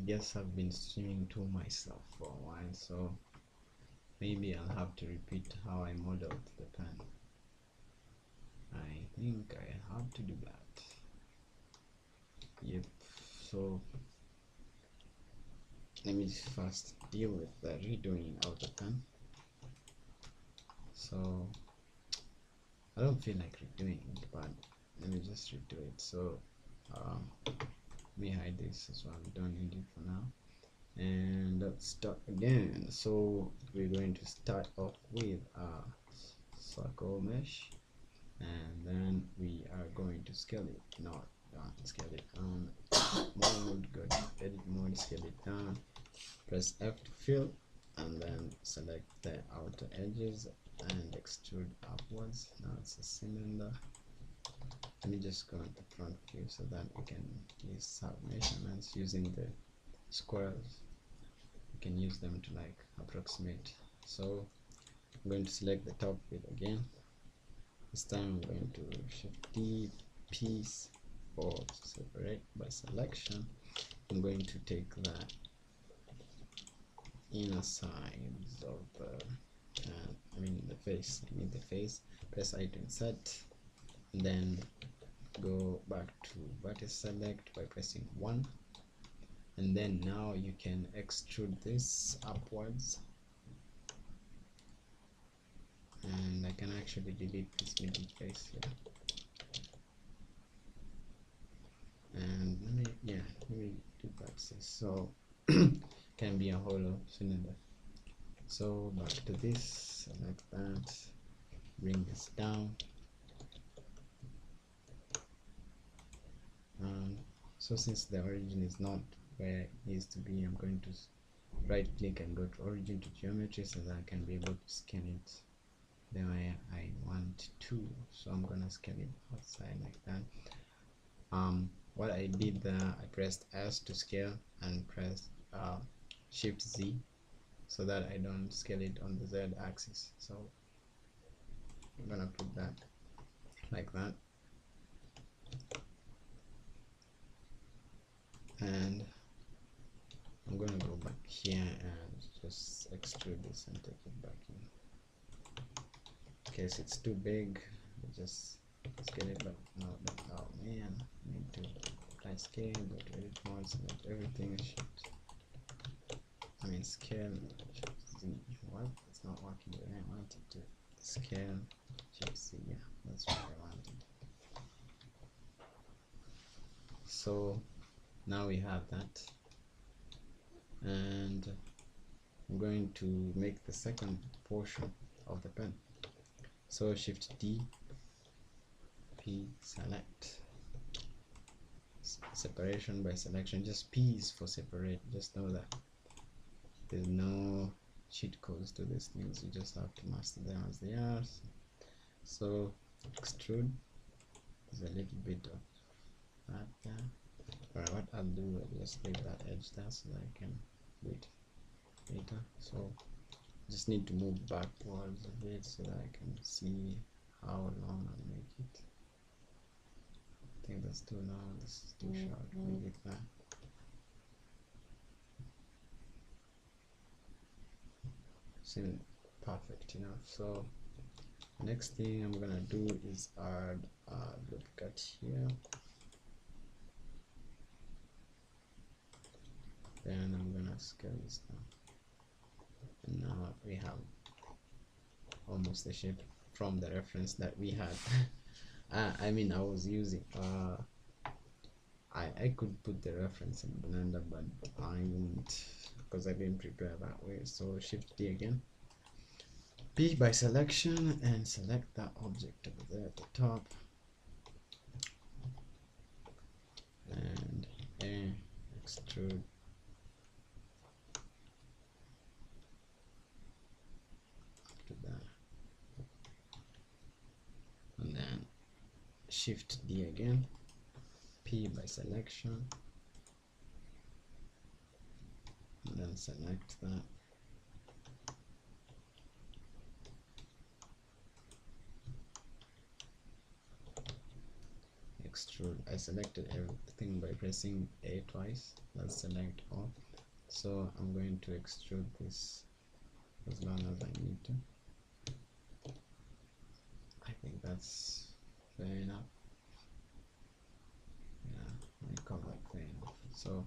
guess I've been streaming to myself for a while, so maybe I'll have to repeat how I modeled the pen. I think I have to do that. Yep, so let me first deal with the redoing of the pen. So I don't feel like redoing it, but let me just redo it. So let me hide this as well, we don't need it for now, and let's start again. So we're going to start off with a circle mesh, and then we are going to scale it, not scale it down. Mode, go to edit mode, scale it down, press F to fill, and then select the outer edges and extrude upwards. Now it's a cylinder. Let me just go into front view so that we can use sub measurements using the squares. You can use them to like approximate. So I'm going to select the top view again. This time I'm going to shift D, piece, or separate by selection. I'm going to take the inner sides of the the face. I need the face. Press I to insert, and then go back to vertex select by pressing 1, and then now you can extrude this upwards, and I can actually delete this middle face here, and let me do that. So can be a hollow cylinder. So back to this, select that, bring this down. So since the origin is not where it needs to be, I'm going to right click and go to origin to geometry so that I can be able to scan it the way I want to. So I'm gonna scan it outside like that. What I did there, I pressed S to scale and pressed Shift Z so that I don't scale it on the Z axis. So I'm gonna put that like that, and I'm gonna go back here and just extrude this and take it back in. In case it's too big, just scale it back. No, oh man, I need to apply scale, go to edit mode, select everything, shift, scale, shift Z. What? It's not working the way I want it to. Scale, shift Z, yeah, that's what I wanted. So now we have that, and I'm going to make the second portion of the pen. So Shift D, P, select, separation by selection. Just P is for separate. Just know that there's no cheat codes to these things, you just have to master them as they are. So extrude, there's a little bit of that there. Alright, what I'll do, I'll just leave that edge there so that I can do it later. So just need to move backwards a bit so that I can see how long I'll make it. I think that's too long, this is too short, make it that. Seems perfect enough. So next thing I'm gonna do is add a loop cut here. Then I'm gonna scale this down, and now we have almost the shape from the reference that we had. I was using I could put the reference in Blender, but I won't because I didn't prepare that way. So Shift D again, P by selection, and select that object over there at the top, and extrude. To that, and then Shift D again, P by selection, and then select that, extrude. I selected everything by pressing A twice. Let's select all. So I'm going to extrude this as long as I need to. I think that's fair enough. Yeah, I call that fair enough. So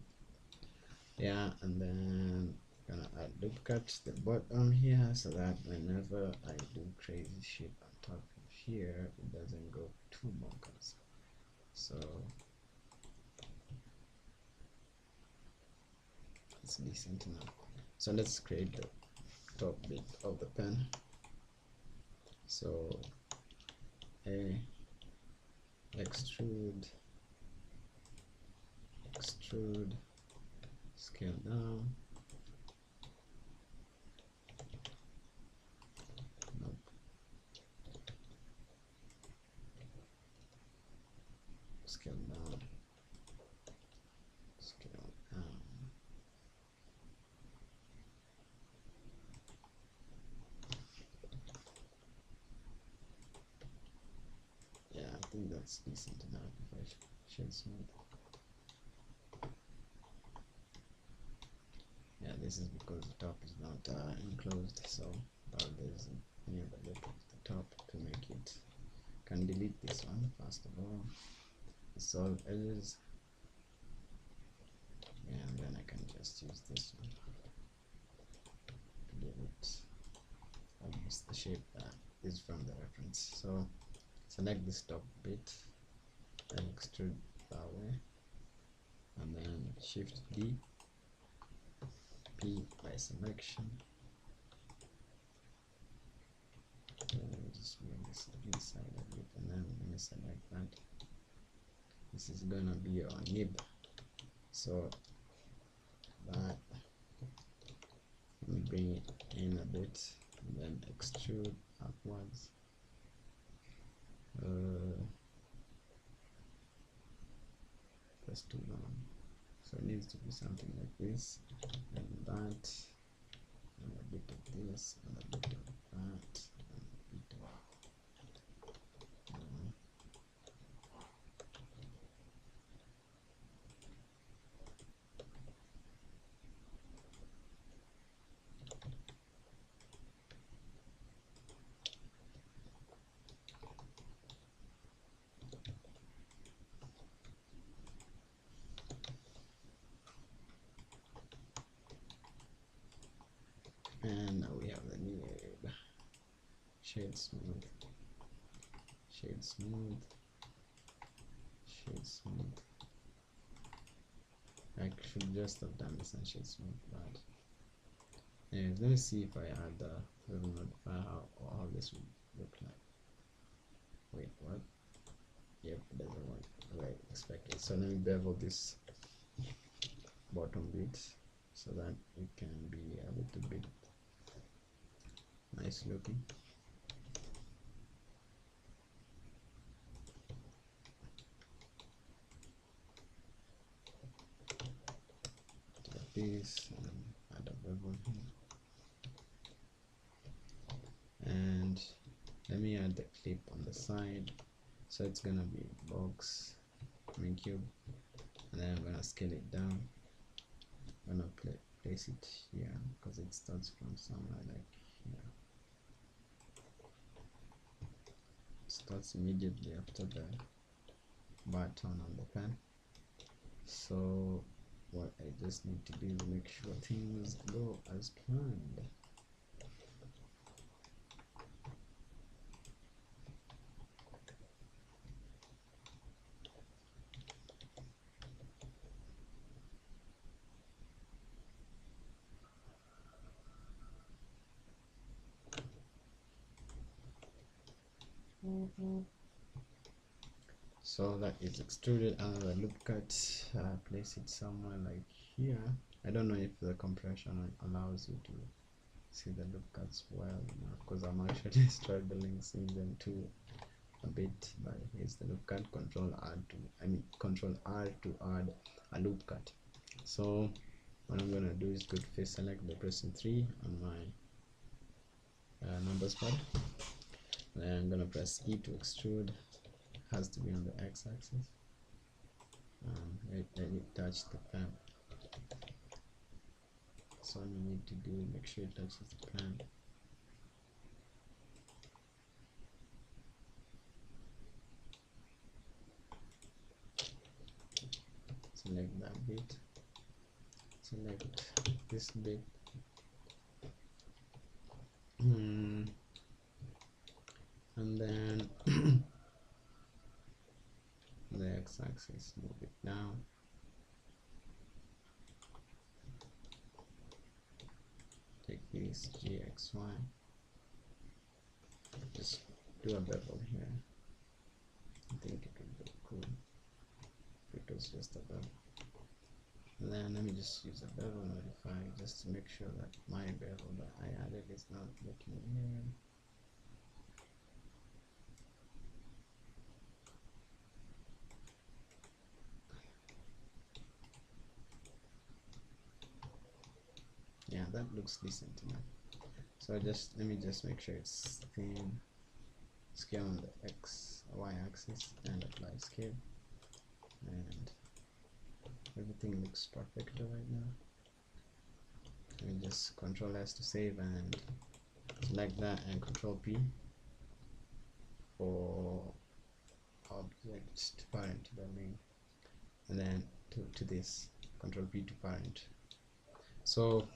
yeah, and then gonna add loop cut to the bottom here so that whenever I do crazy shit on top of here, it doesn't go too bonkers. So it's decent enough. So let's create the top bit of the pen. So a extrude, scale down. Nope. Scale down. Scale down. Yeah, I think that's decent enough if I shade smooth. Yeah, this is because the top is not enclosed, so there's any other lip at the top to make it. Can delete this one first of all. Solve edges, and then I can just use this one to give it almost the shape that is from the reference. So select this top bit and extrude that way, and then shift D, P by selection. Let me just bring this inside of it, and then let me select that. This is gonna be our nib, so that, let me bring it in a bit and then extrude upwards. That's too long, so it needs to be something like this, and that, and a bit of this, and a bit of that, and a bit of and now we have the new shade smooth, shade smooth, shade smooth. I should just have done this and shade smooth, but anyways, let me see if I add the level modifier how this would look like. Wait, what? Yep, it doesn't work the way I expected. So let me bevel this bottom bit so that it can be a little bit nice looking. Like this, and add a bevel here. And let me add the clip on the side, so it's gonna be box, cube, and then I'm gonna scale it down. I'm gonna place it here because it starts from somewhere like here. It starts immediately after the button on the pen. So what I just need to do is make sure things go as planned. So that is extruded. Another loop cut, place it somewhere like here. I don't know if the compression allows you to see the loop cuts well enough, because I'm actually struggling seeing them too a bit. But here's the loop cut. Control R to add a loop cut. So what I'm gonna do is go to face select by pressing 3 on my numbers pad. Then I'm gonna press E to extrude, has to be on the x-axis. Let it touch the pen. So all you need to do, make sure it touches the pen. Select that bit, select this bit, and then the x-axis, move it down. Take this GXY, just do a bevel here. I think it would be cool if it was just a bevel. And then let me just use a bevel modifier just to make sure that my bevel that I added is not looking weird. Yeah, that looks decent enough. So let me just make sure it's thin. Scale on the y axis and apply scale, and everything looks perfect right now. Let me just Control S to save and select that, and Control P for objects to parent to the main, and then to this, Control P to parent. So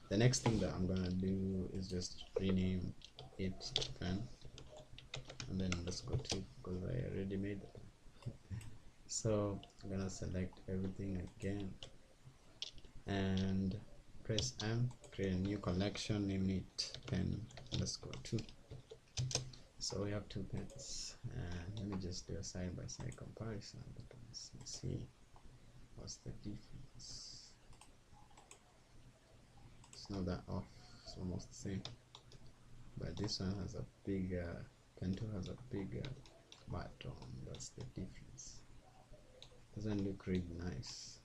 the next thing that I'm gonna do is just rename it to pen, and then let's go to, because I already made it. So I'm gonna select everything again and press M, create a new collection, name it pen _2. So we have 2 pens, and let me just do a side-by-side comparison of the pens and see what's the difference. It's not that off, it's almost the same, but this one has a bigger, pen 2 has a bigger button. That's the difference. Doesn't look really nice,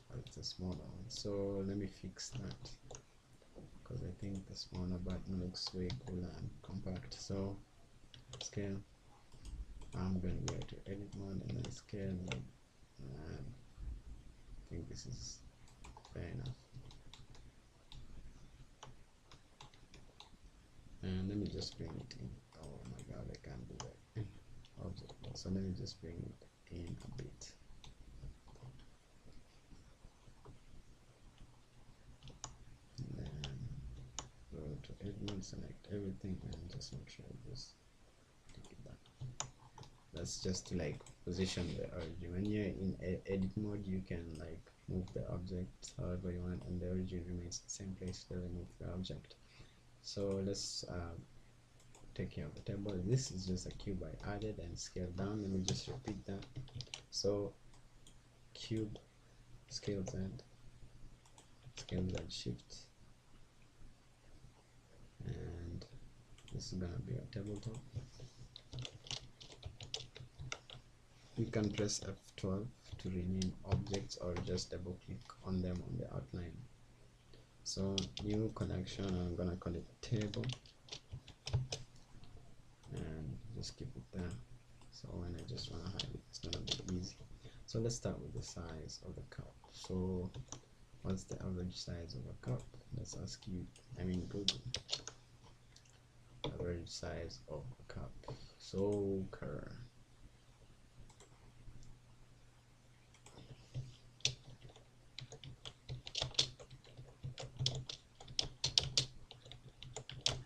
but it's a smaller one. So let me fix that, because I think the smaller button looks way cooler and compact. So scale, I'm going to go to edit mode and then scale, and I think this is fair enough. And let me just bring it in. Oh my god, I can't do that. Object. So let me just bring it in a bit. And then go to edit mode, select everything, and just make sure I just take it back. That's just to like position the origin. When you're in edit mode, you can like move the object however you want, and the origin remains the same place, doesn't move the object. So let's take care of the table. This is just a cube I added and scale down. Let me just repeat that. So cube, scale Z shift, and this is gonna be a tabletop. You can press F12 to rename objects, or just double click on them on the outline. So new connection, I'm gonna call it table, and just keep it there. So when I just wanna hide it, it's gonna be easy. So let's start with the size of the cup. So what's the average size of a cup? Let's ask you, I mean Google. Average size of a cup. So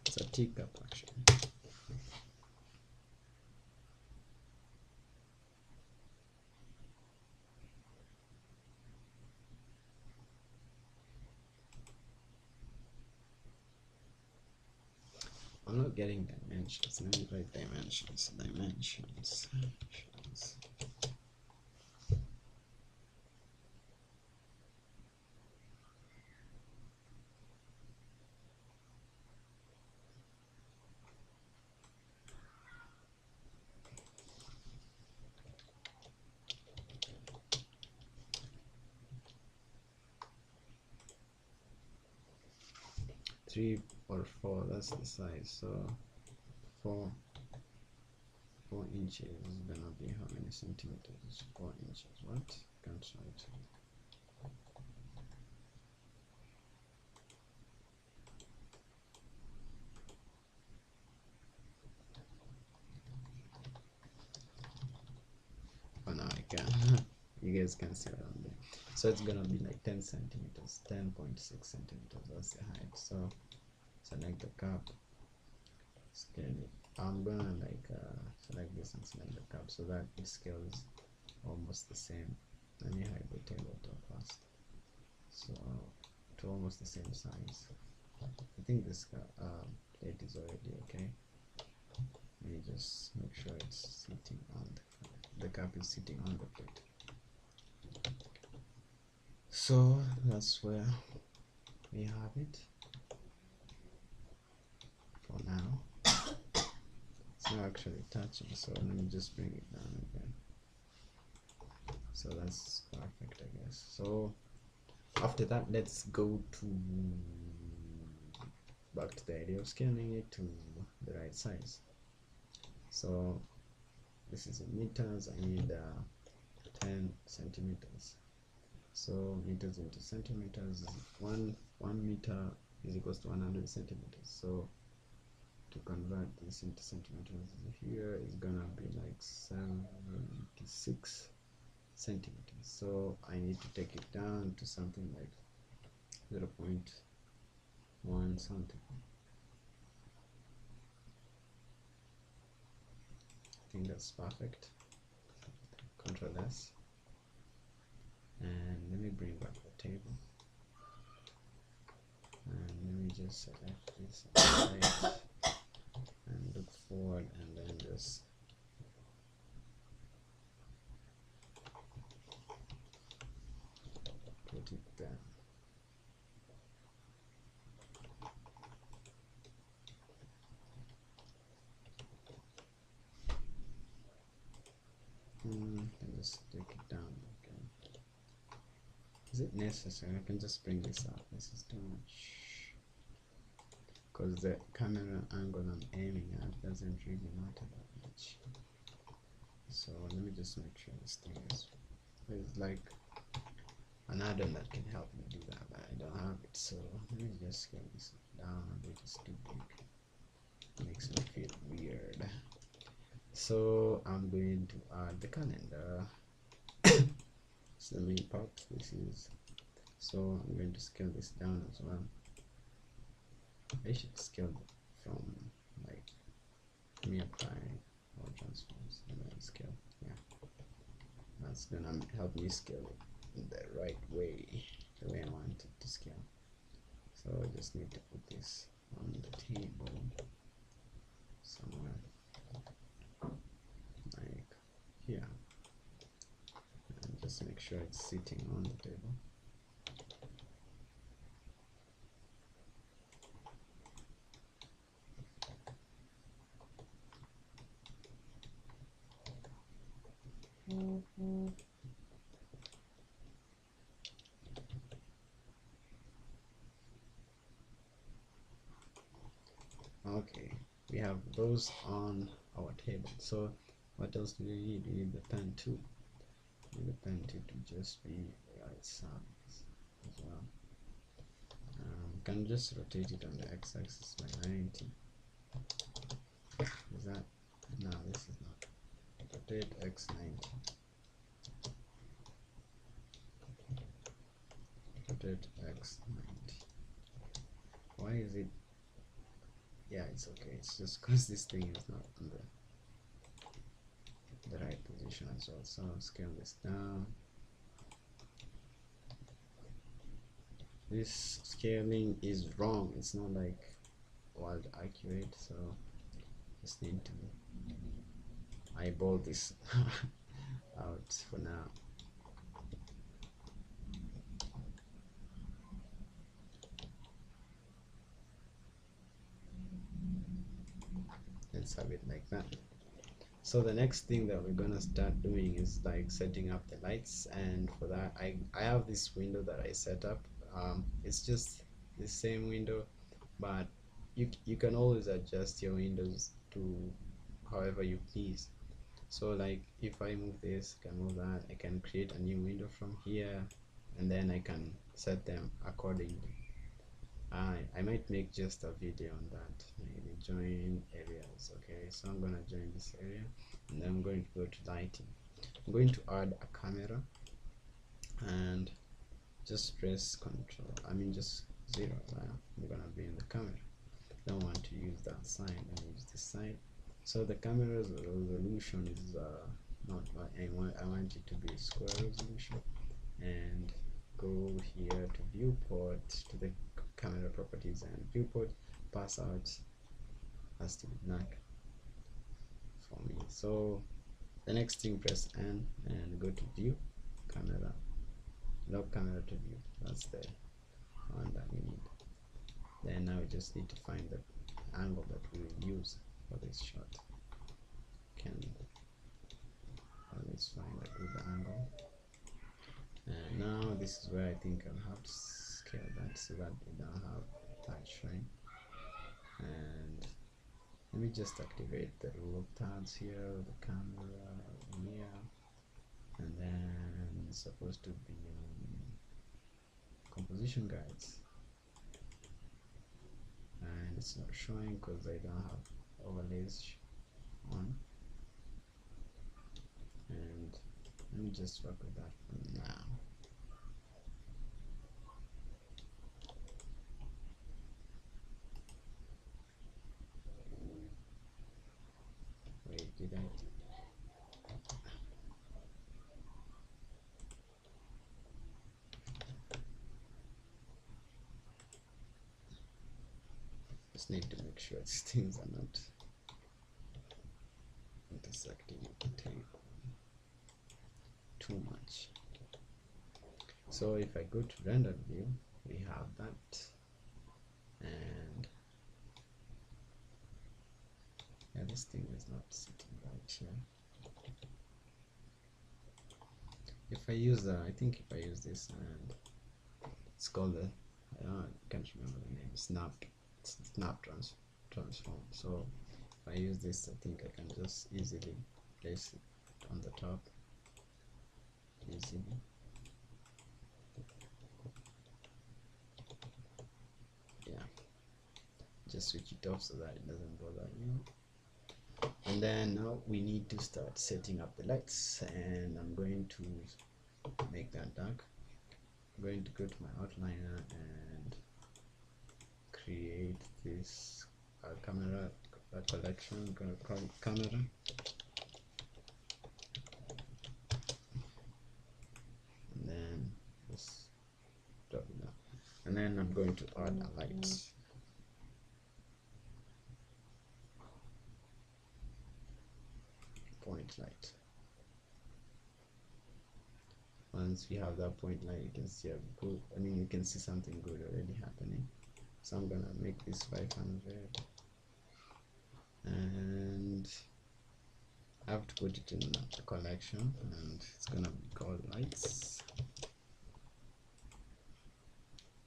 it's a teacup actually. I'm not getting dimensions. Let me write dimensions. Dimensions. 3 or 4, that's the size. So 4 4 inches is gonna be how many centimeters? 4 inches. What? Can't write. Oh no, I can. You guys can see what I'm doing. So it's gonna be like 10 centimeters, 10.6 centimeters. That's the height. So select the cup, scale it. I'm gonna like select this and select the cup so that it scales almost the same. Let me hide the tabletop first. So to almost the same size. I think this plate is already okay. Let me just make sure it's sitting on the cup is sitting on the plate. So that's where we have it for now. It's not actually touching, so let me just bring it down again. So that's perfect, I guess. So after that, let's go to back to the idea of scaling it to the right size. So this is in meters. I need 10 centimeters. So meters into centimeters, one meter is equals to 100 centimeters. So to convert this into centimeters, here is gonna be like 76 centimeters. So I need to take it down to something like 0.1 something. I think that's perfect. Control S, and let me bring back the table, and let me just select this right and look forward, and then just put it there. And just take it down again. Is it necessary? I can just bring this up. This is too much because the camera angle I'm aiming at doesn't really matter that much. So let me just make sure this thing is, there's like an add-on that can help me do that, but I don't have it. So let me just scale this down a bit. It's too big. It makes me feel weird. So I'm going to add the calendar. It's the main part. This is, so I'm going to scale this down as well. I should scale it from, like, let me apply all transforms and then scale. Yeah, that's gonna help me scale it in the right way, the way I want it to scale. So I just need to put this on the table somewhere, like here, and just make sure it's sitting on the table. Okay, we have those on our table. So what else do we need? We need the pen too. We need the pen too to just be right size as well. Can just rotate it on the x-axis by 90. Is that? No, this is not. Rotate x 90. Rotate x 90. Why is it? Yeah, it's okay. It's just because this thing is not on the right position as well. So I'll scale this down. This scaling is wrong. It's not like wild accurate. So just need to eyeball this out for now. Let's have it like that. So the next thing that we're gonna start doing is like setting up the lights, and for that I have this window that I set up. It's just the same window, but you can always adjust your windows to however you please. So like if I move this, I can move that, I can create a new window from here, and then I can set them accordingly. I might make just a video on that, maybe join areas. Okay, so I'm gonna join this area, and then I'm going to go to lighting. I'm going to add a camera, and just press control, just 0. I'm gonna be in the camera. Don't want to use that side, I use this side. So the camera's resolution is not what I want it to be square resolution, and go here to viewport, to the camera properties, and viewport pass out has to be black for me. So the next thing, press N and go to view camera, lock camera to view. That's the one that we need. Then now we just need to find the angle that we will use for this shot. Can always find a good angle. And now this is where I think I'll have to scale that so that we don't have that showing. And let me just activate the rule of thirds here, the camera here, and then it's supposed to be composition guides, and it's not showing because I don't have overlays on. And let me just work with that for now. Wait, did I? Just need to make sure these things are not intersecting the table too much. So if I go to render view, we have that, and yeah, this thing is not sitting right here. If I use I think if I use this, and it's called the I can't remember the name, snap transform. So if I use this, I think I can just easily place it on the top easily. Yeah, just switch it off so that it doesn't bother you. And then now we need to start setting up the lights, and I'm going to make that dark. I'm going to go to my outliner and create this camera collection. I'm going to call it camera, and then just drop it down, and then I'm going to add a light. Point light. Once we have that point light, you can see a good, you can see something good already happening. So I'm gonna make this 500, and I have to put it in a collection, and it's gonna be called lights.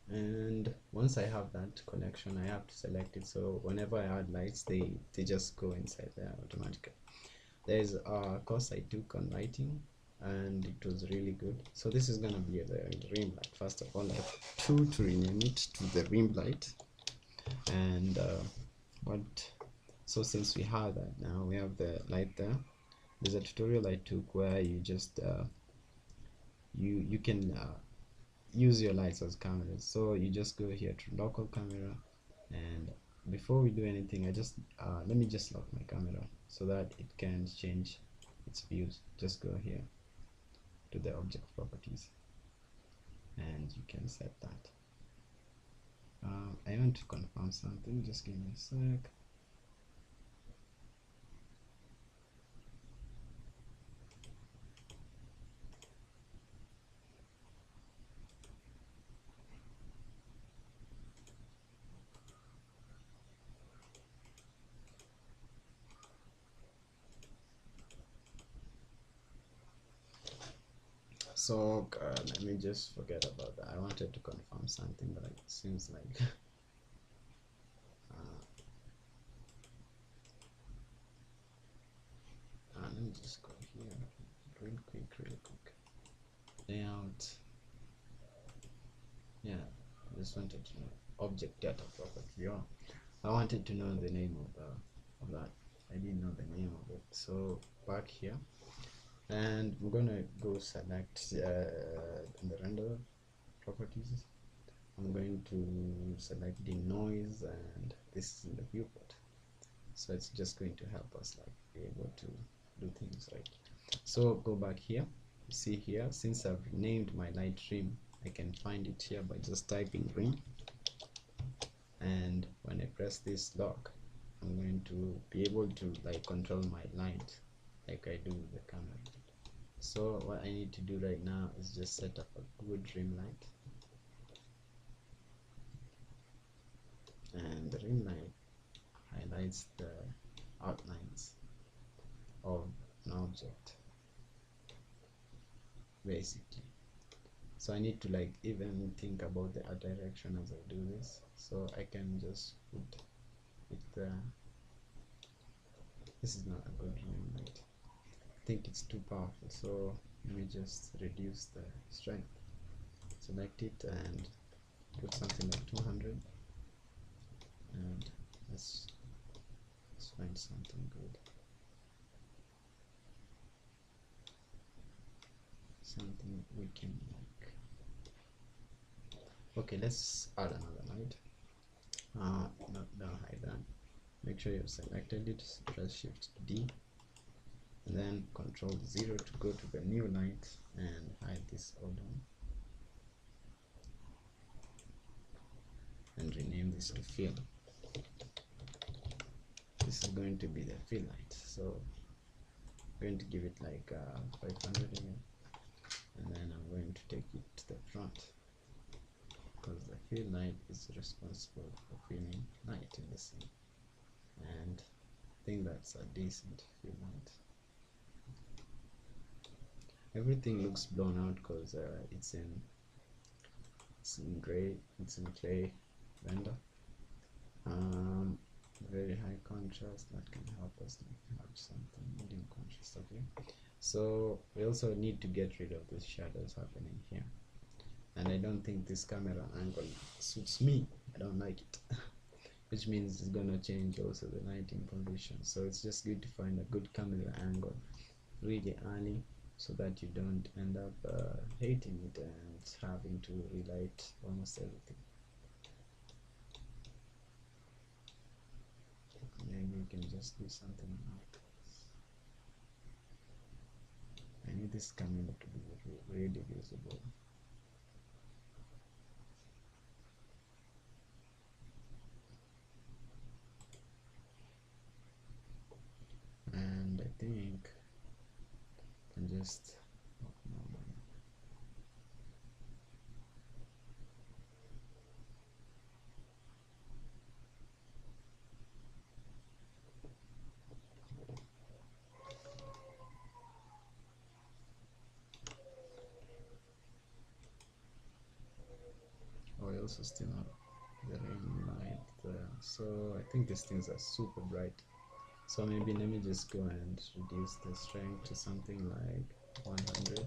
And once I have that collection, I have to select it, so whenever I add lights, they just go inside there automatically. There's a course I took on lighting, and it was really good. So this is gonna be the rim light. First of all, I have to rename it to the rim light. And so since we have that, now we have the light there. There's a tutorial I took where you just you can use your lights as cameras. So you just go here to local camera, and before we do anything, I just let me just lock my camera so that it can change its views. Just go here to the object properties, and you can set that. I want to confirm something, just give me a sec. So let me just forget about that. I wanted to confirm something, but it seems like let me just really quick. Layout. Yeah, just wanted to know object data property. Oh, I wanted to know the name of that. I didn't know the name of it. So back here, and I'm gonna go select in the render properties. I'm going to select the noise, and this is in the viewport. So it's just going to help us like be able to do things right. So go back here. You see here, since I've named my light trim, I can find it here by just typing rim, and when I press this lock, I'm going to be able to like control my light like I do with the camera. So what I need to do right now is just set up a good rim light, and the rim light highlights the outlines of an object basically. So I need to like even think about the art direction as I do this, so I can just put it there. This is not a good rim light. I think it's too powerful, so let me just reduce the strength. Select it and put something like 200, and let's find something good, something we can like. Okay, let's add another light. Don't hide that. Make sure you've selected it. Press Shift D, and then Control 0 to go to the new light and hide this all down, and rename this to fill. This is going to be the fill light, so I'm going to give it like 500 again, and then I'm going to take it to the front, because the fill light is responsible for filling light in the scene, and I think that's a decent fill light. Everything looks blown out because it's in gray, it's in clay render. Very high contrast, that can help us have something medium contrast. Okay, so we also need to get rid of these shadows happening here, and I don't think this camera angle suits me. I don't like it which means it's gonna change also the lighting condition. So it's just good to find a good camera angle really early, so that you don't end up hating it and having to relight almost everything. Maybe you can just do something like this. I need this camera to be really visible. And I think I can just I also still have the ring light there. So I think these things are super bright. So maybe let me just go and reduce the strength to something like 100,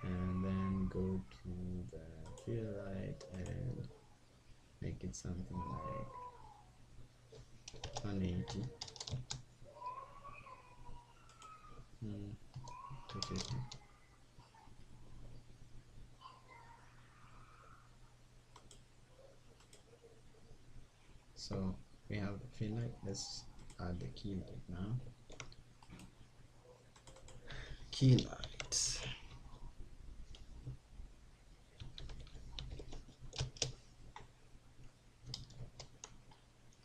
and then go to the fill light and make it something like 180. 250. So we have the fill light. Let's add the key light now. Key light.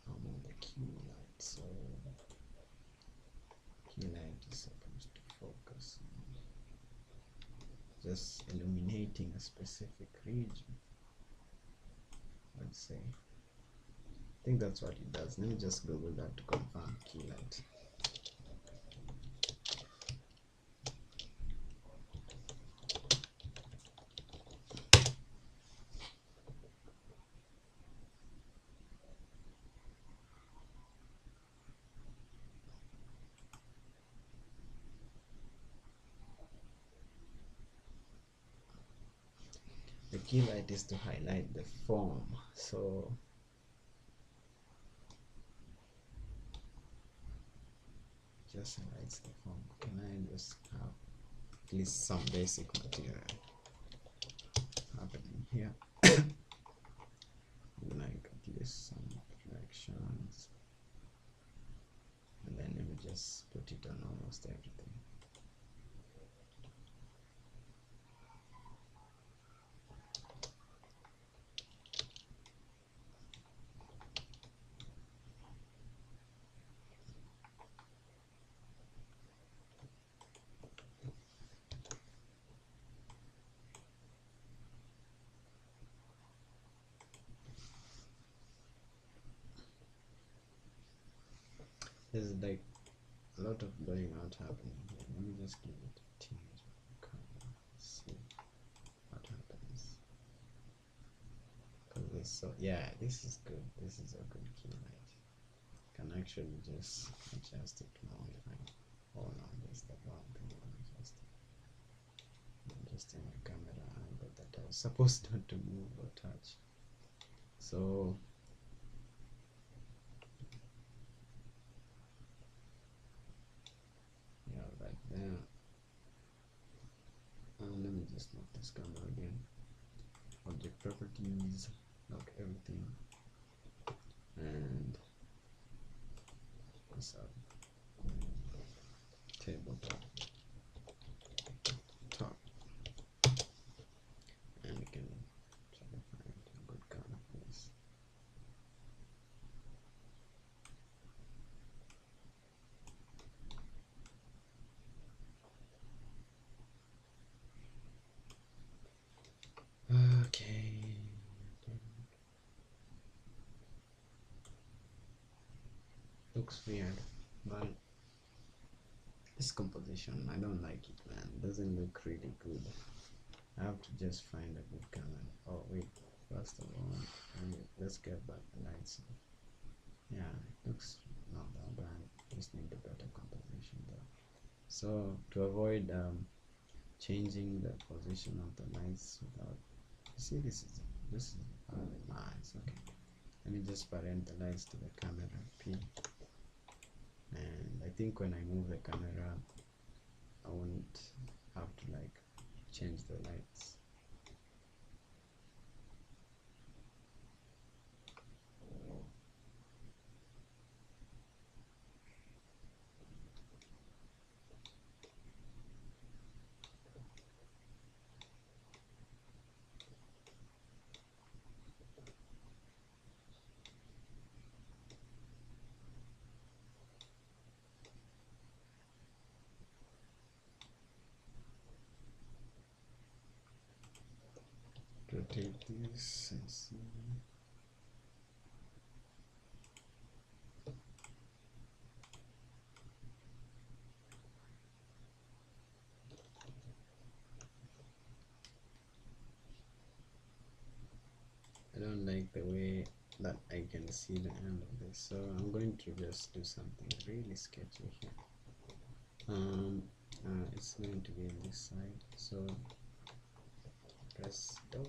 I'm on the key light, so key light is supposed to focus on just illuminating a specific region. Let's say. I think that's what it does. Let me just Google that to confirm key light. the key light is to highlight the form, so just highlights the form. Can I just have at least some basic material happening here? Like at least some reflections, and then let me just put it on almost everything. There's like a lot of blowing out happening here. Let me just give it a tinge of color. See what happens. Because this, so yeah, this is good. This is a good key light. Can actually just adjust it more if I hold on. That's the wrong thing. I'm adjusting my camera angle that I was supposed not to move or touch. So yeah, right there. Let me just lock this camera again. Object properties, lock everything, and this up. Tabletop top, and we can try to find a good color for this. Okay. Looks weird, but this composition, I don't like it, man. It doesn't look really good. I have to just find a good color. Oh wait, first of all, let's get back the lights. Yeah, it looks not that bad. Just need a better composition though. So to avoid changing the position of the lights without, you see, this is it's okay. Let me just parent the lights to the camera P, and I think when I move the camera I won't have to like change the lights. Rotate this and see. I don't like the way that I can see the end of this, so I'm going to just do something really sketchy here. It's going to be on this side, so press down.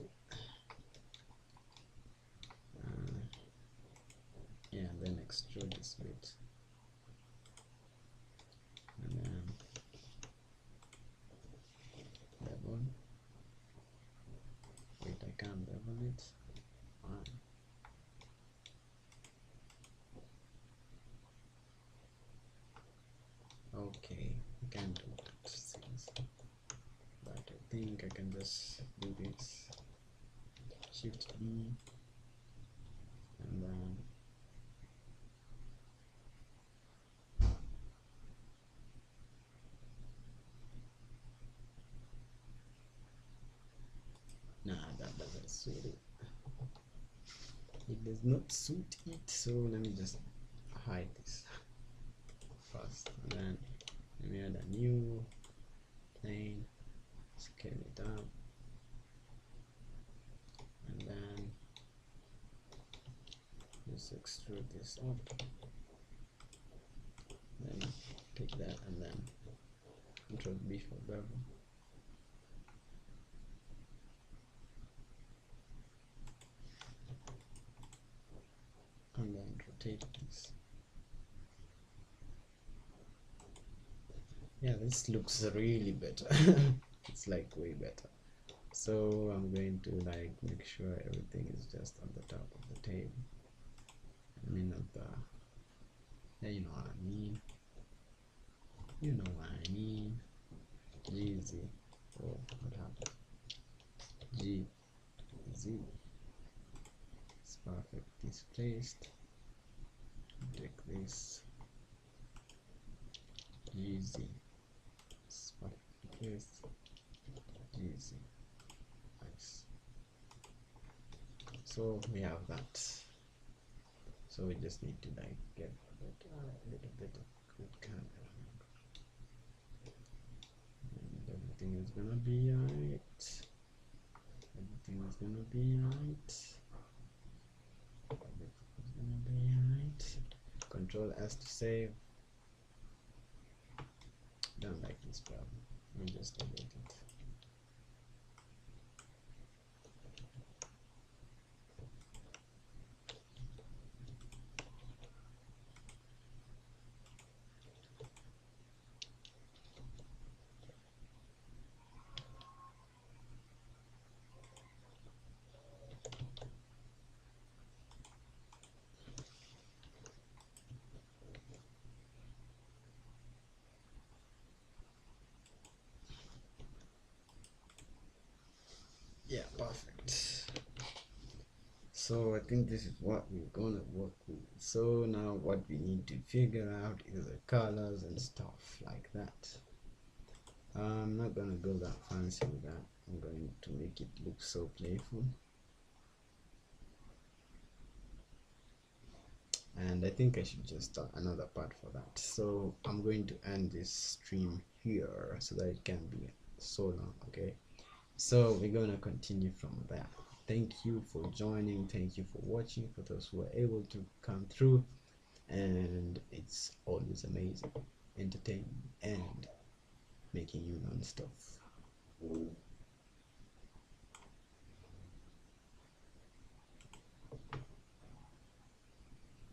Yeah, and then extrude this bit, and then level. Wait, I can't level it. Fine. Okay, I can't do that things, but I think I can just do this. Shift B, and then nah, that doesn't suit it. It does not suit it, so let me just hide this first, and then let me add a new plane, scale it up, and then just extrude this up, then take that and then Ctrl B for bevel. this looks really better. It's like way better. So I'm going to like make sure everything is just on the top of the table. I mean of the, yeah, you know what I mean. You know what I mean. Easy. Oh, what happened? G Z. It's perfect. It's placed. Take this. GZ. It's perfect placed. GZ. Nice. So we have that. So we just need to like get a little bit of good camera, and everything is gonna be alright. Everything is gonna be alright. Everything is gonna be alright. Control S to save. Don't like this problem. Let me just delete it. Yeah, perfect. So I think this is what we're gonna work with. So now what we need to figure out is the colors and stuff like that. I'm not gonna go that fancy with that. I'm going to make it look so playful. And I think I should just start another part for that. So I'm going to end this stream here so that it can be so long, okay? So we're gonna continue from there. Thank you for joining, thank you for watching, for those who are able to come through, and it's always amazing, entertaining, and making you learn stuff.